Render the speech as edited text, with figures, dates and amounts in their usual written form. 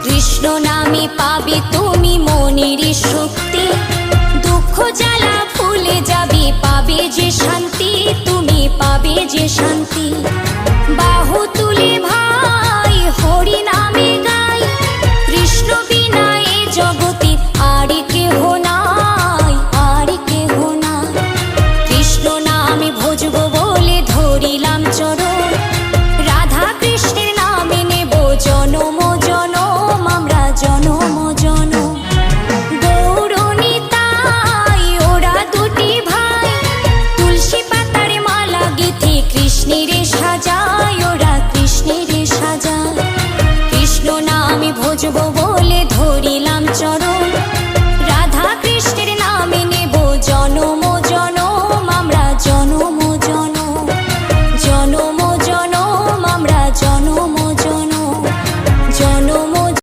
কৃষ্ণ নামে পাবে তুমি মনের শক্তি, দুঃখ জ্বালা ভুলে যাবে, পাবে যে শান্তি, তুমি পাবে যে শান্তি। বাহু তুলে ভাই হরি নামে গাই, কৃষ্ণ বিনা এ জগতে আর কেহ নাই, আর কেহ নাই। কৃষ্ণ নামে ভজব বলে ধরিলাম চরণ, রাধা কৃষ্ণের নামে নেব জনম জনম, আমরা জনম জনম। গৌর নিতাই ওরা দুটি ভাই, তুলসী পাতার মালা গেঁথে কৃষ্ণের সাজায়, ওরা কৃষ্ণের সাজায়। কৃষ্ণ নামে ভজব